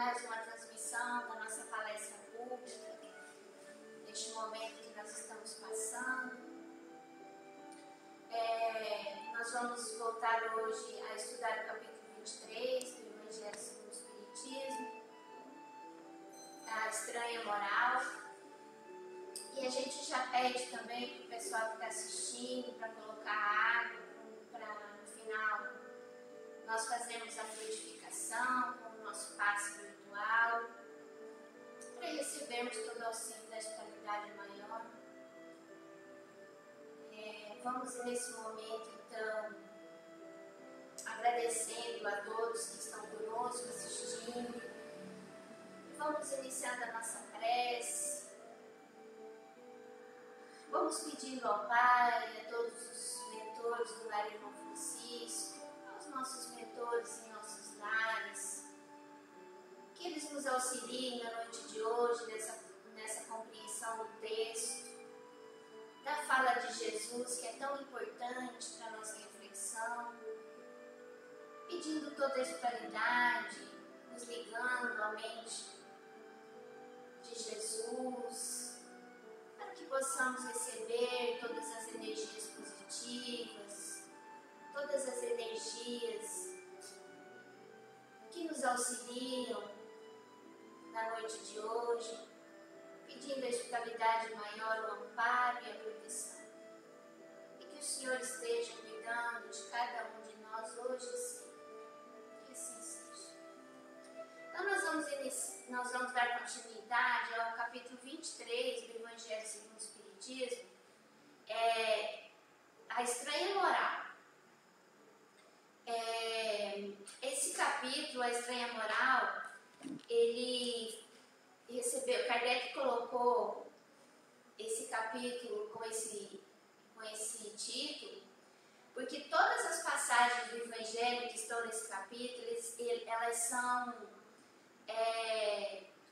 mais uma transmissão da nossa palestra pública, neste momento que nós estamos passando. Nós vamos voltar hoje a estudar o capítulo 23 do Evangelho segundo o Espiritismo, a estranha moral. E a gente já pede também para o pessoal que está assistindo, para colocar água, para no final nós fazermos a frutificação com o nosso passe virtual, para recebermos todo o auxílio da espiritualidade maior. Vamos nesse momento, então, agradecendo a todos que estão conosco, assistindo. Vamos iniciando a nossa prece. Vamos pedindo ao Pai, a todos os mentores do Lar Irmão Francisco, aos nossos mentores em nossos lares, que eles nos auxiliem na noite de hoje, nessa compreensão do texto, da fala de Jesus, que é tão importante para a nossa reflexão, pedindo toda a espiritualidade, nos ligando à mente de Jesus, para que possamos receber todas as energias positivas, todas as energias que nos auxiliam na noite de hoje, pedindo a espiritualidade maior, o amparo e a proteção. E que o Senhor esteja cuidando de cada um de nós hoje e sempre. Que assim seja. Então nós vamos dar continuidade ao capítulo 23 do Evangelho segundo o Espiritismo, a estranha moral. Esse capítulo, a estranha moral, ele recebeu, Kardec colocou esse capítulo com esse título, porque todas as passagens do Evangelho que estão nesse capítulo, elas são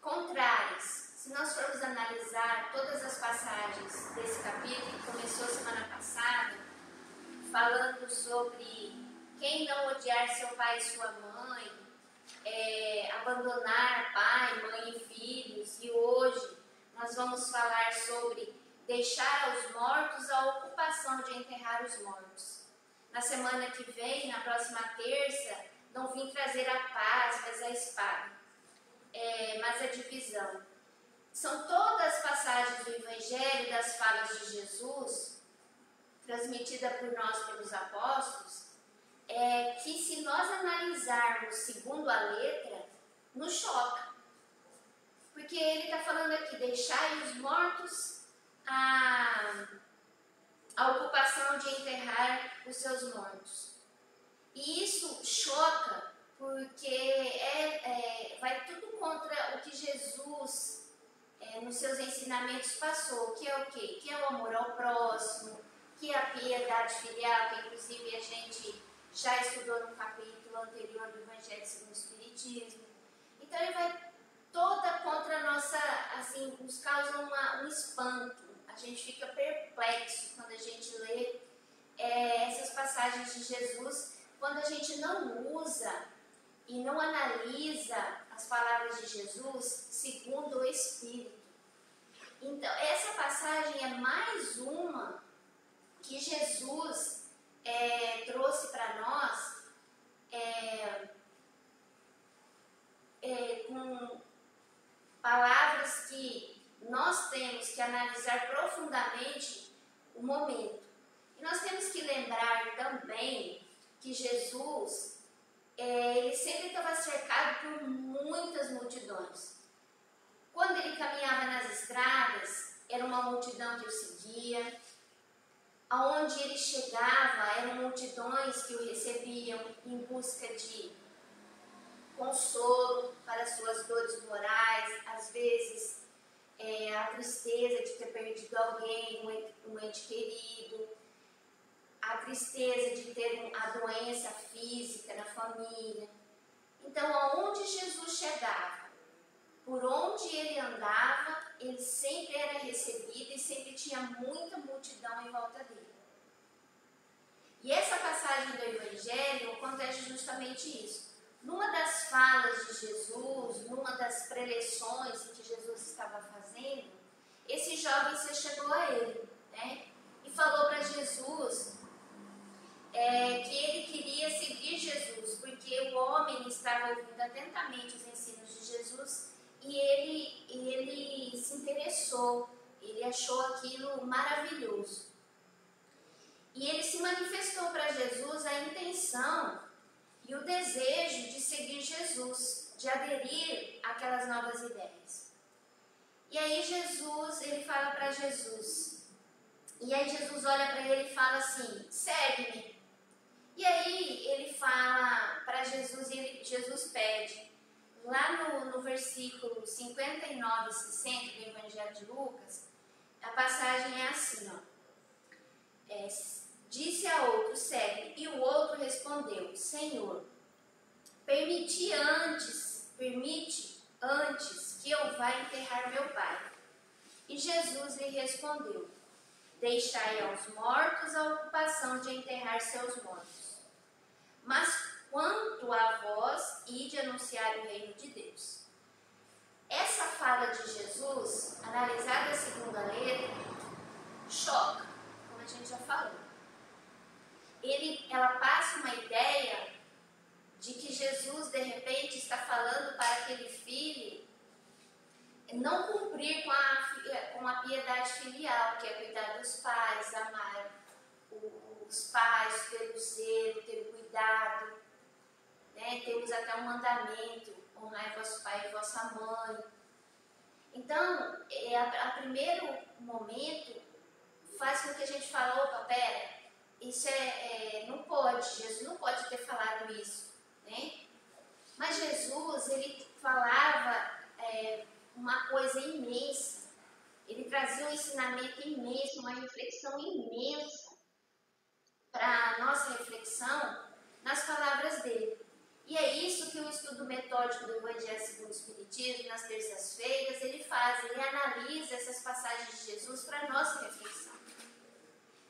contrárias. Se nós formos analisar todas as passagens desse capítulo, que começou semana passada, falando sobre quem não odiar seu pai e sua mãe, abandonar pai, mãe e filhos, e hoje nós vamos falar sobre deixar aos mortos a ocupação de enterrar os mortos. Na semana que vem, na próxima terça, não vim trazer a paz, mas a espada, mas a divisão. São todas as passagens do Evangelho, das falas de Jesus, transmitida por nós pelos apóstolos, que se nós analisarmos segundo a letra, nos choca. Porque ele está falando aqui, deixai os mortos a ocupação de enterrar os seus mortos. E isso choca porque vai tudo contra o que Jesus, nos seus ensinamentos, passou, que é o quê? Que é o amor ao próximo, que é a piedade filial, que inclusive a gente já estudou no capítulo anterior do Evangelho segundo o Espiritismo. Então ele vai toda contra a nossa, assim, nos causa um espanto. A gente fica perplexo quando a gente lê essas passagens de Jesus, quando a gente não usa e não analisa as palavras de Jesus segundo o Espírito. Então, essa passagem é mais uma que Jesus trouxe para nós com palavras que nós temos que analisar profundamente o momento. E nós temos que lembrar também que Jesus, ele sempre estava cercado por muitas multidões. Quando ele caminhava nas estradas, era uma multidão que o seguia. Aonde ele chegava, eram multidões que o recebiam em busca de consolo para suas dores morais, às vezes a tristeza de ter perdido alguém, um ente querido, a tristeza de ter a doença física na família. Então, aonde Jesus chegava, por onde ele andava, ele sempre era recebido e sempre tinha muita multidão em volta dele. E essa passagem do Evangelho acontece justamente isso. numa das falas de Jesus, numa das preleções que Jesus estava fazendo, esse jovem se chegou a ele, né? E falou para Jesus que ele queria seguir Jesus, porque o homem estava ouvindo atentamente os ensinos de Jesus e ele se interessou, ele achou aquilo maravilhoso. E ele se manifestou para Jesus a intenção e o desejo de seguir Jesus, de aderir àquelas novas ideias. E aí Jesus, ele fala para Jesus, e aí Jesus olha para ele e fala assim, segue-me. E aí ele fala para Jesus, e Jesus pede, lá no versículo 59 e 60 do Evangelho de Lucas, a passagem é assim, ó. Disse a outro, segue, e o outro respondeu, Senhor, permite antes que eu vá enterrar meu pai. E Jesus lhe respondeu, deixai aos mortos a ocupação de enterrar seus mortos. Mas quanto a vós, ide anunciar o reino de Deus. Essa fala de Jesus, analisada segundo a letra, choca, como a gente já falou. Ela passa uma ideia de que Jesus, de repente, está falando para aquele filho não cumprir com a piedade filial, que é cuidar dos pais, amar os pais, ter o zelo, ter o cuidado, né? Temos até um mandamento, honrai vosso pai e vossa mãe. Então, a primeiro momento, faz com que a gente fale, opa, pera, isso não pode, Jesus não pode ter falado isso, né? Mas Jesus, ele falava uma coisa imensa, ele trazia um ensinamento imenso, uma reflexão imensa para a nossa reflexão nas palavras dele. E é isso que o estudo metódico do Evangelho segundo o Espiritismo, nas terças-feiras, ele faz, ele analisa essas passagens de Jesus para a nossa reflexão.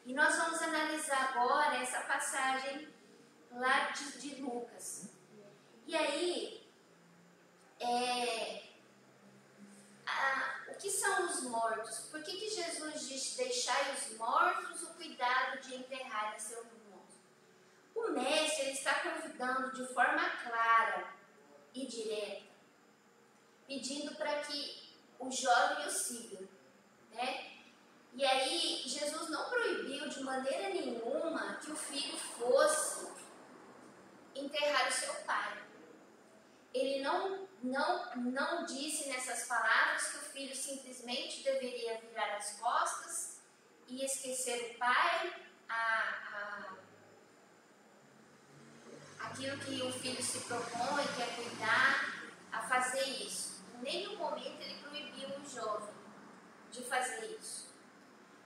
E nós vamos analisar agora essa passagem lá de Lucas. E aí, o que são os mortos? Por que Jesus diz, deixai os mortos o cuidado de enterrar seu morto? O mestre ele está convidando de forma clara e direta, pedindo para que o jovem o siga, né? E aí, Jesus não proibiu de maneira nenhuma que o filho fosse enterrar o seu pai. Ele não disse nessas palavras que o filho simplesmente deveria virar as costas e esquecer o pai, aquilo que o filho se propõe, que é cuidar, a fazer isso. Em nenhum momento ele proibiu o jovem de fazer isso.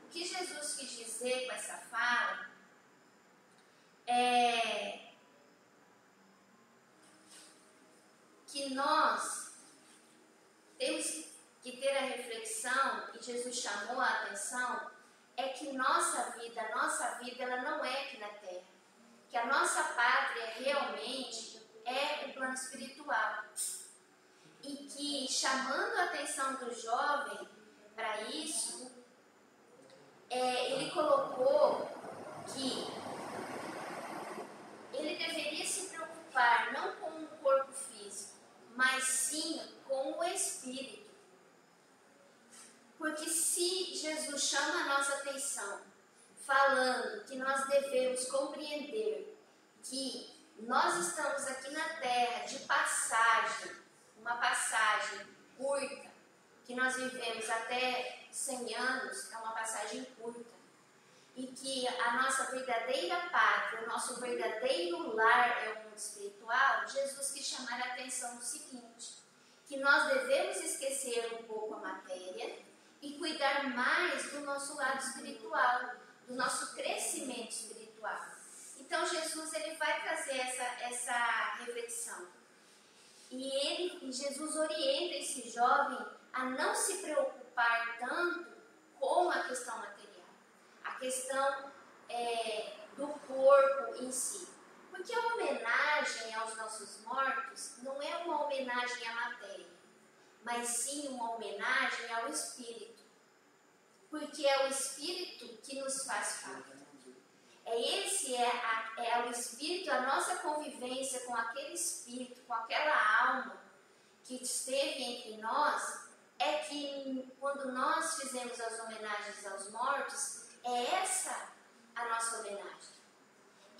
O que Jesus quis dizer com essa fala é que nós temos que ter a reflexão, e Jesus chamou a atenção, é que nossa vida ela não é aqui na Terra. Que a nossa pátria realmente é o plano espiritual. E que, chamando a atenção do jovem para isso, ele colocou que ele deveria se preocupar não com o corpo físico, mas sim com o espírito. Porque se Jesus chama a nossa atenção, falando que nós devemos compreender que nós estamos aqui na Terra de passagem, uma passagem curta, que nós vivemos até 100 anos, é uma passagem curta, e que a nossa verdadeira pátria, o nosso verdadeiro lar é o mundo espiritual, Jesus quis chamar a atenção do seguinte, que nós devemos esquecer um pouco a matéria e cuidar mais do nosso lado espiritual, do nosso crescimento espiritual. Então Jesus ele vai trazer essa reflexão. E Jesus orienta esse jovem a não se preocupar tanto com a questão material, a questão do corpo em si. Porque a homenagem aos nossos mortos mas sim uma homenagem ao Espírito, porque é o Espírito que nos faz falta. É o Espírito, a nossa convivência com aquele Espírito, com aquela alma que esteve entre nós, é que quando nós fizemos as homenagens aos mortos, é essa a nossa homenagem.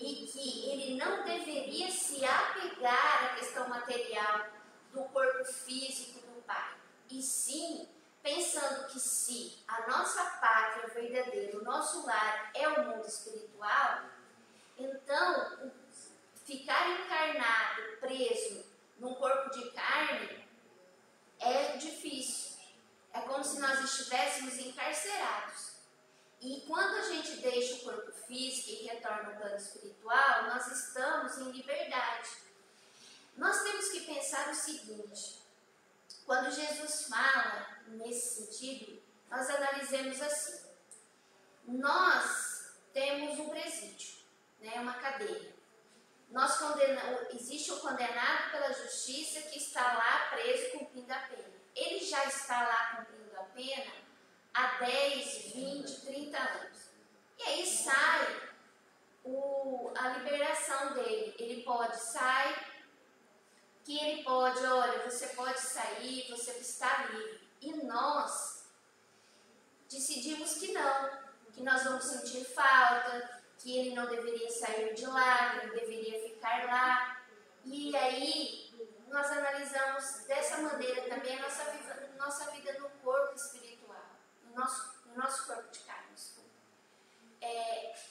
E que ele não deveria se apegar à questão material do corpo físico do Pai, e sim pensando que se a nossa pátria verdadeira, o nosso lar é o mundo espiritual, então ficar encarnado, preso num corpo de carne é difícil. É como se nós estivéssemos encarcerados. E quando a gente deixa o corpo físico e retorna ao plano espiritual, nós estamos em liberdade. Nós temos que pensar o seguinte: quando Jesus fala nesse sentido, nós analisemos assim. Nós temos um presídio, né, uma cadeia. Existe o condenado pela justiça que está lá preso cumprindo a pena. Ele já está lá cumprindo a pena há 10, 20, 30 anos. E aí sai a liberação dele. Ele pode sair, que ele pode, olha, você pode sair, você está livre. E nós decidimos que não, que nós vamos sentir falta, que ele não deveria sair de lá, que ele deveria ficar lá. E aí nós analisamos dessa maneira também a nossa vida no corpo espiritual, no nosso corpo de carne.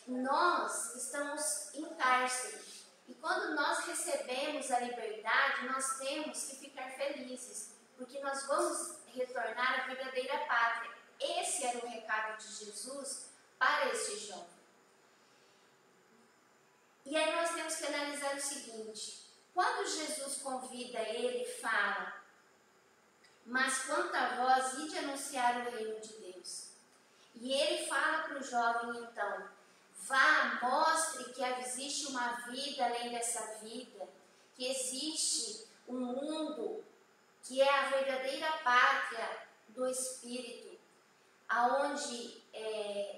Nós estamos em cárcere. E quando nós recebemos a liberdade, nós temos que ficar felizes, porque nós vamos retornar à verdadeira pátria. Esse era o recado de Jesus para esse jovem. E aí nós temos que analisar o seguinte: quando Jesus convida ele e fala, mas quanto a vós, ide anunciar o reino de Deus. E ele fala para o jovem então, vá, mostre que existe uma vida além dessa vida, que existe um mundo que é a verdadeira pátria do Espírito, aonde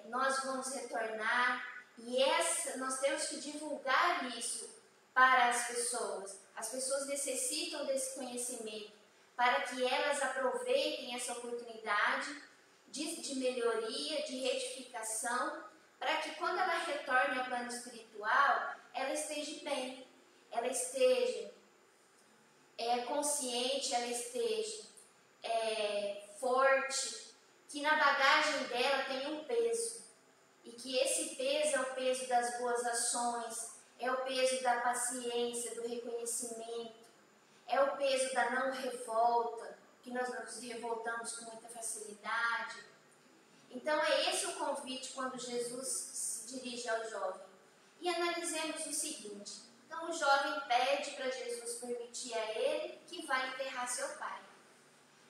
nós vamos retornar, e nós temos que divulgar isso para as pessoas. As pessoas necessitam desse conhecimento para que elas aproveitem essa oportunidade de melhoria, de retificação, para que quando ela retorne ao plano espiritual, ela esteja bem, ela esteja consciente, ela esteja forte, que na bagagem dela tem um peso, e que esse peso é o peso das boas ações, é o peso da paciência, do reconhecimento, é o peso da não revolta, que nós não nos revoltamos com muita facilidade. Então é esse o convite quando Jesus se dirige ao jovem. E analisemos o seguinte: então o jovem pede para Jesus permitir a ele que vai enterrar seu pai.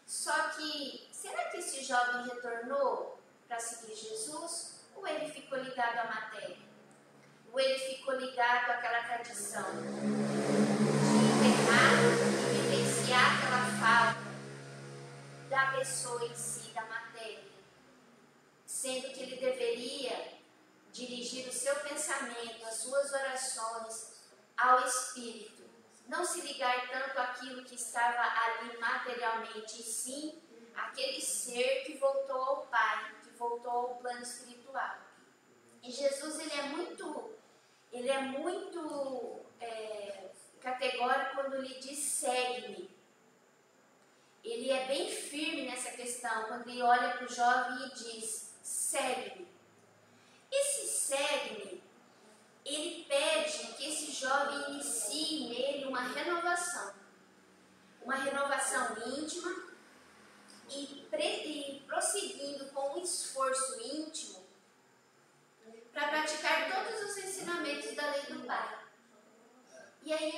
Só que, será que esse jovem retornou para seguir Jesus? Ou ele ficou ligado à matéria? Ou ele ficou ligado àquela tradição de enterrar e vivenciar aquela falta da pessoa em si, da matéria? Sendo que ele deveria dirigir o seu pensamento, as suas orações ao Espírito. Não se ligar tanto àquilo que estava ali materialmente, e sim aquele ser que voltou ao Pai, que voltou ao plano espiritual. E Jesus, ele é muito categórico quando ele diz segue-me. Ele é bem firme nessa questão, quando ele olha para o jovem e diz, segue-me. Esse segue-me, ele pede que esse jovem inicie nele uma renovação íntima, e prosseguindo com um esforço íntimo para praticar todos os ensinamentos da lei do Pai. E aí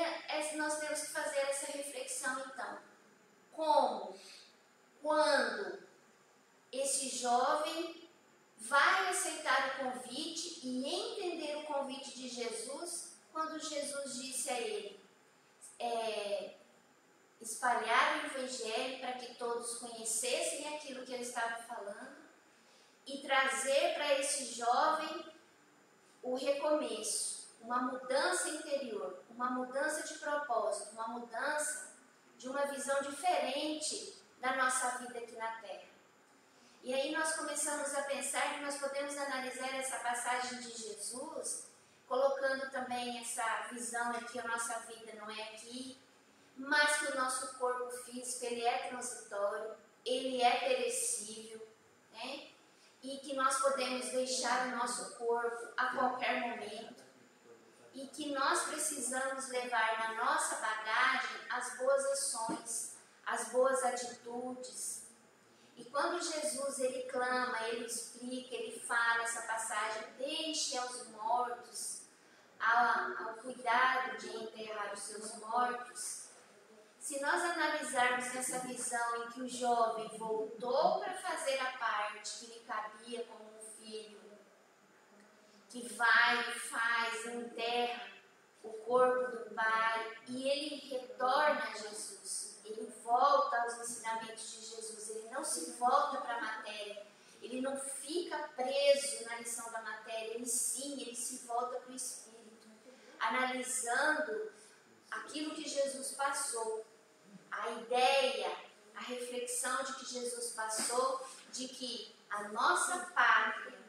nós temos que fazer essa reflexão então. Como, quando esse jovem vai aceitar o convite e entender o convite de Jesus, quando Jesus disse a ele, espalhar o Evangelho para que todos conhecessem aquilo que ele estava falando e trazer para esse jovem o recomeço, uma mudança interior, uma mudança de propósito, uma mudança de uma visão diferente da nossa vida aqui na Terra. E aí nós começamos a pensar que nós podemos analisar essa passagem de Jesus, colocando também essa visão de que a nossa vida não é aqui, mas que o nosso corpo físico ele é transitório, ele é perecível, né? E que nós podemos deixar o nosso corpo a qualquer momento e que nós precisamos levar na nossa bagagem as boas ações, as boas atitudes. E quando Jesus ele clama, ele explica, ele fala essa passagem, deixe aos mortos ao cuidado de enterrar os seus mortos. Se nós analisarmos essa visão em que o jovem voltou para fazer a parte que lhe cabia como um filho, que vai, faz, enterra o corpo do pai e ele retorna a Jesus, ele volta aos ensinamentos de Jesus, ele não se volta para a matéria, ele não fica preso na lição da matéria, ele se volta para o Espírito, analisando aquilo que Jesus passou. A ideia, a reflexão de que Jesus passou, de que a nossa pátria,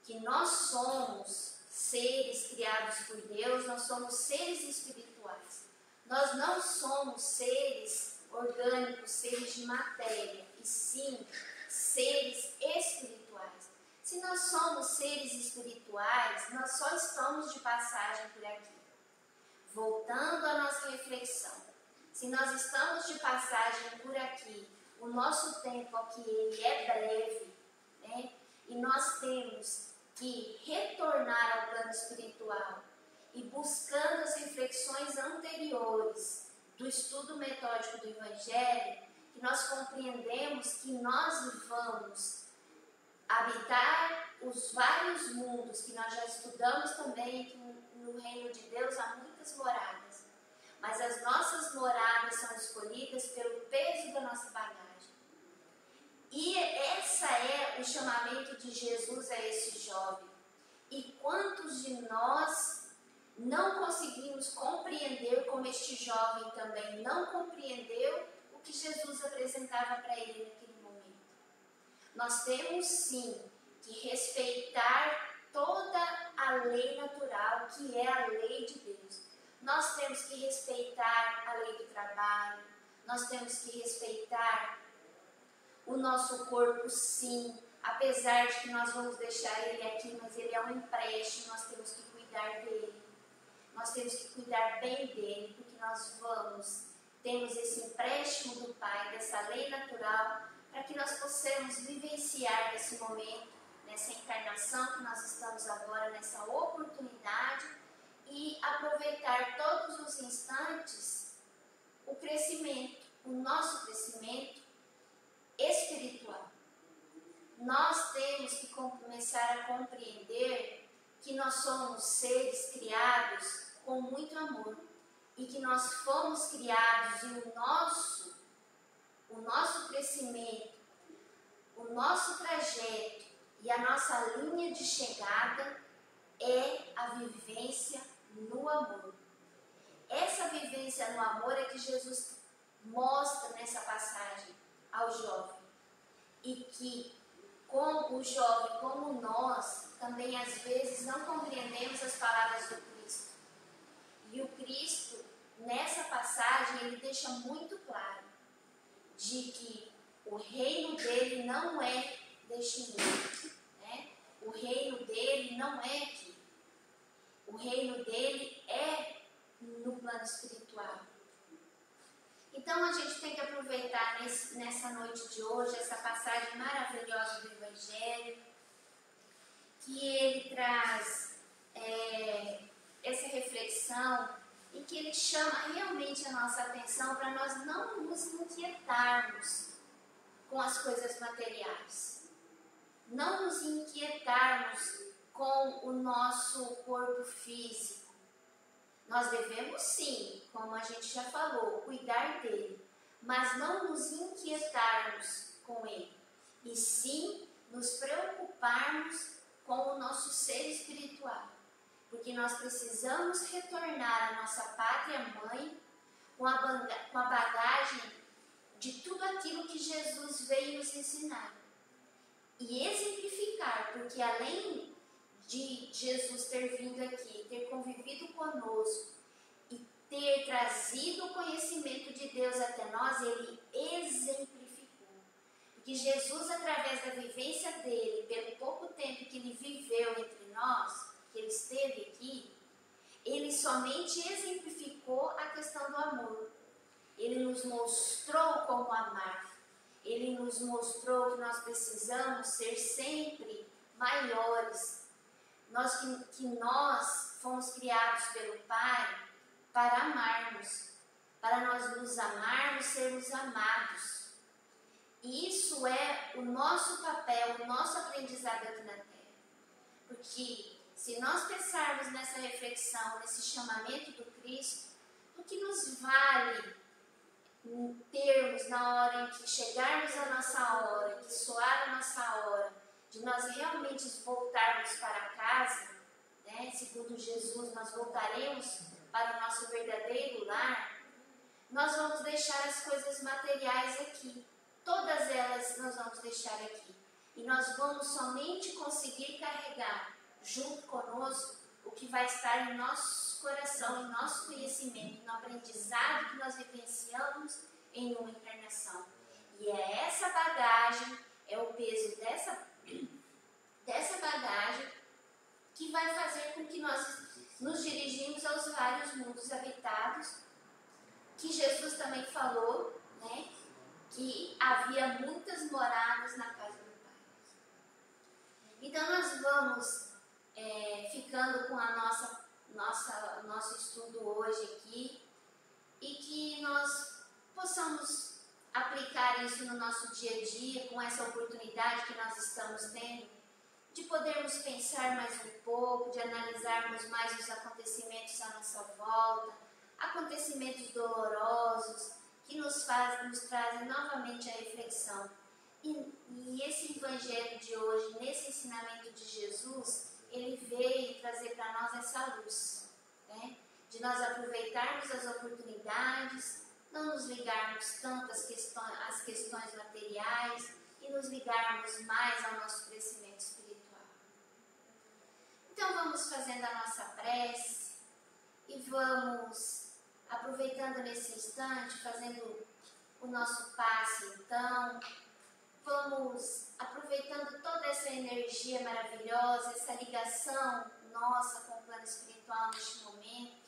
que nós somos seres criados por Deus, nós somos seres espirituais. Nós não somos seres orgânicos, seres de matéria, e sim seres espirituais. Se nós somos seres espirituais, nós só estamos de passagem por aqui. Voltando à nossa reflexão. Se nós estamos de passagem por aqui, o nosso tempo aqui ele é breve, né? E nós temos que retornar ao plano espiritual e buscando as reflexões anteriores do estudo metódico do Evangelho, que nós compreendemos que nós vamos habitar os vários mundos que nós já estudamos também, que no reino de Deus há muitas moradas. Mas as nossas moradas são escolhidas pelo peso da nossa bagagem. E esse é o chamamento de Jesus a esse jovem. E quantos de nós não conseguimos compreender, como este jovem também não compreendeu, o que Jesus apresentava para ele naquele momento? Nós temos sim que respeitar toda a lei natural, que é a lei de Deus. Nós temos que respeitar a lei do trabalho, nós temos que respeitar o nosso corpo, sim, apesar de que nós vamos deixar ele aqui, mas ele é um empréstimo, nós temos que cuidar dele, nós temos que cuidar bem dele, porque nós temos esse empréstimo do Pai, dessa lei natural, para que nós possamos vivenciar nesse momento, nessa encarnação que nós estamos agora, nessa oportunidade, e aproveitar todos os instantes o crescimento, o nosso crescimento espiritual. Nós temos que começar a compreender que nós somos seres criados com muito amor e que nós fomos criados e o nosso crescimento, o nosso trajeto e a nossa linha de chegada é a vivência no amor. Essa vivência no amor é que Jesus mostra nessa passagem ao jovem. E que, como o jovem, como nós, também às vezes não compreendemos as palavras do Cristo. E o Cristo, nessa passagem, ele deixa muito claro de que o reino dele não é deste mundo, né? O reino dele não é aqui. O reino dele é no plano espiritual. Então a gente tem que aproveitar nessa noite de hoje essa passagem maravilhosa do Evangelho, que ele traz essa reflexão e que ele chama realmente a nossa atenção para nós não nos inquietarmos com as coisas materiais, não nos inquietarmos com o nosso corpo físico. Nós devemos sim, como a gente já falou, cuidar dele, mas não nos inquietarmos com ele, e sim nos preocuparmos com o nosso ser espiritual, porque nós precisamos retornar à nossa pátria mãe com a bagagem de tudo aquilo que Jesus veio nos ensinar e exemplificar, porque além de Jesus ter vindo aqui, ter convivido conosco e ter trazido o conhecimento de Deus até nós, ele exemplificou. Porque Jesus, através da vivência dele, pelo pouco tempo que ele viveu entre nós, que ele esteve aqui, ele somente exemplificou a questão do amor. Ele nos mostrou como amar. Ele nos mostrou que nós precisamos ser sempre maiores. Que nós fomos criados pelo Pai para amarmos, para nós nos amarmos, sermos amados. E isso é o nosso papel, o nosso aprendizado aqui na Terra. Porque se nós pensarmos nessa reflexão, nesse chamamento do Cristo, o que nos vale termos na hora em que chegarmos a nossa hora, que soar a nossa hora, de nós realmente voltarmos para casa, né? Segundo Jesus, nós voltaremos para o nosso verdadeiro lar, nós vamos deixar as coisas materiais aqui. Todas elas nós vamos deixar aqui. E nós vamos somente conseguir carregar junto conosco o que vai estar em nosso coração, em nosso conhecimento, no aprendizado que nós vivenciamos em uma encarnação. E é essa bagagem, é o peso dessa bagagem que vai fazer com que nós nos dirigimos aos vários mundos habitados, que Jesus também falou, né? Que havia muitas moradas na casa do Pai. Então nós vamos ficando com nosso estudo hoje aqui e que nós possamos aplicar isso no nosso dia a dia, com essa oportunidade que nós estamos tendo, de podermos pensar mais um pouco, de analisarmos mais os acontecimentos à nossa volta, acontecimentos dolorosos, que nos trazem novamente a reflexão. E esse evangelho de hoje, nesse ensinamento de Jesus, ele veio trazer para nós essa luz, né? De nós aproveitarmos as oportunidades, não nos ligarmos tanto às questões materiais e nos ligarmos mais ao nosso crescimento espiritual. Então vamos fazendo a nossa prece e vamos aproveitando nesse instante, fazendo o nosso passe então, vamos aproveitando toda essa energia maravilhosa, essa ligação nossa com o plano espiritual neste momento,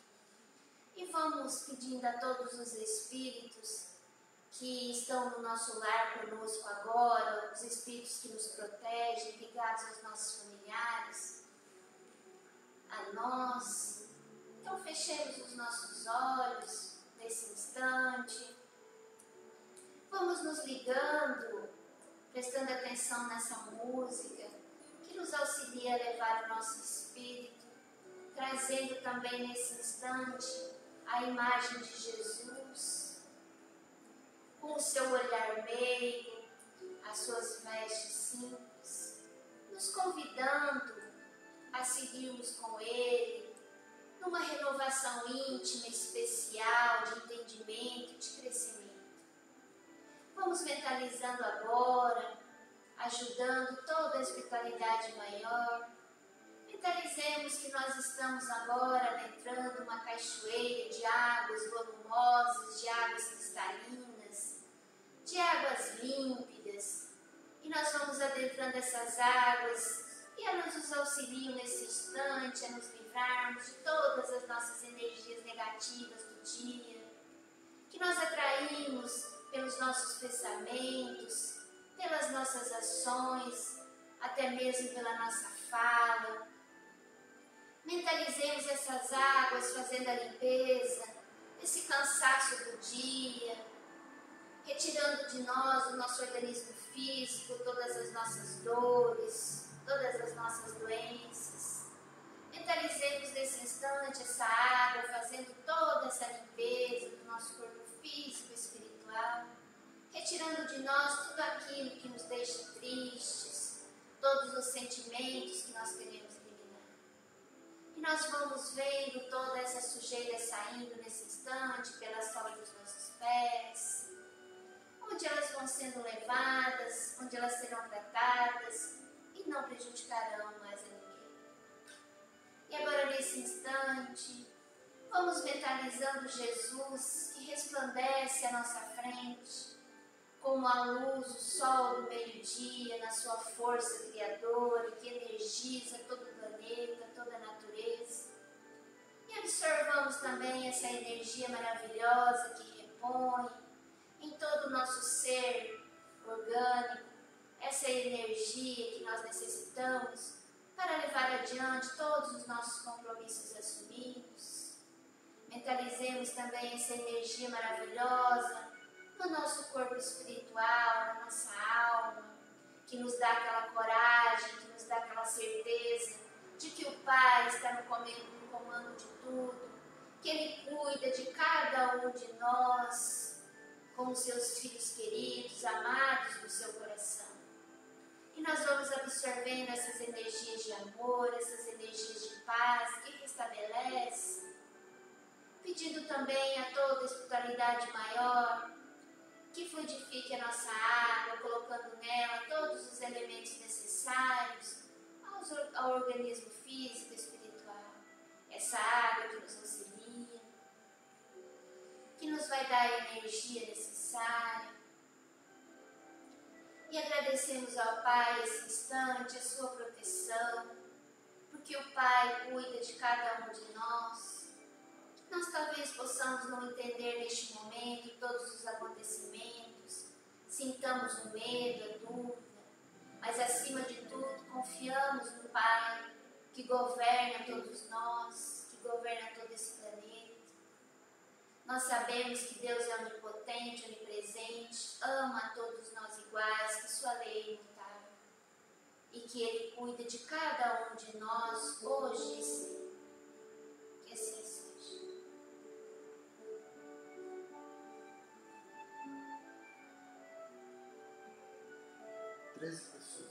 e vamos pedindo a todos os espíritos que estão no nosso lar conosco agora, os espíritos que nos protegem, ligados aos nossos familiares, a nós. Então fechemos os nossos olhos nesse instante, vamos nos ligando, prestando atenção nessa música que nos auxilia a levar o nosso espírito, trazendo também nesse instante a imagem de Jesus, com o seu olhar meigo, as suas vestes simples, nos convidando a seguirmos com Ele, numa renovação íntima, especial, de entendimento e de crescimento. Vamos mentalizando agora, ajudando toda a espiritualidade maior. Mentalizemos que nós estamos agora adentrando uma cachoeira de águas volumosas, de águas cristalinas, de águas límpidas. E nós vamos adentrando essas águas e elas nos auxiliam nesse instante a nos livrarmos de todas as nossas energias negativas do dia, que nós atraímos pelos nossos pensamentos, pelas nossas ações, até mesmo pela nossa fala. Mentalizemos essas águas fazendo a limpeza, esse cansaço do dia, retirando de nós, do nosso organismo físico, todas as nossas dores, todas as nossas doenças. Mentalizemos nesse instante essa água fazendo toda essa limpeza do nosso corpo físico e espiritual. retirando de nós tudo aquilo que nos deixa tristes, todos os sentimentos que nós queremos eliminar. E nós vamos vendo toda essa sujeira saindo nesse instante pelas solas dos nossos pés, onde elas vão sendo levadas, onde elas serão tratadas e não prejudicarão mais a ninguém. E agora, nesse instante, vamos mentalizando Jesus que resplandece à nossa frente, como a luz, o sol do meio-dia, na sua força criadora, que energiza todo o planeta, toda a natureza. E observamos também essa energia maravilhosa que repõe em todo o nosso ser orgânico, essa energia que nós necessitamos para levar adiante todos os nossos compromissos assumidos. Mentalizemos também essa energia maravilhosa no nosso corpo espiritual, na nossa alma, que nos dá aquela coragem, que nos dá aquela certeza de que o Pai está no comando de tudo, que Ele cuida de cada um de nós, como seus filhos queridos, amados do seu coração. E nós vamos absorvendo essas energias de amor, essas energias de paz que restabelece, pedindo também a toda a espiritualidade maior que fluidifique a nossa água, colocando nela todos os elementos necessários ao organismo físico e espiritual. Essa água que nos auxilia, que nos vai dar a energia necessária. E agradecemos ao Pai esse instante, a sua proteção, porque o Pai cuida de cada um de nós. Nós talvez possamos não entender neste momento todos os acontecimentos, sintamos o medo, a dúvida, mas acima de tudo confiamos no Pai que governa todos nós, que governa todo esse planeta. Nós sabemos que Deus é onipotente, onipresente, ama a todos nós iguais, que sua lei é imutável e que Ele cuida de cada um de nós hoje e sempre. Que assim seja. Três pessoas.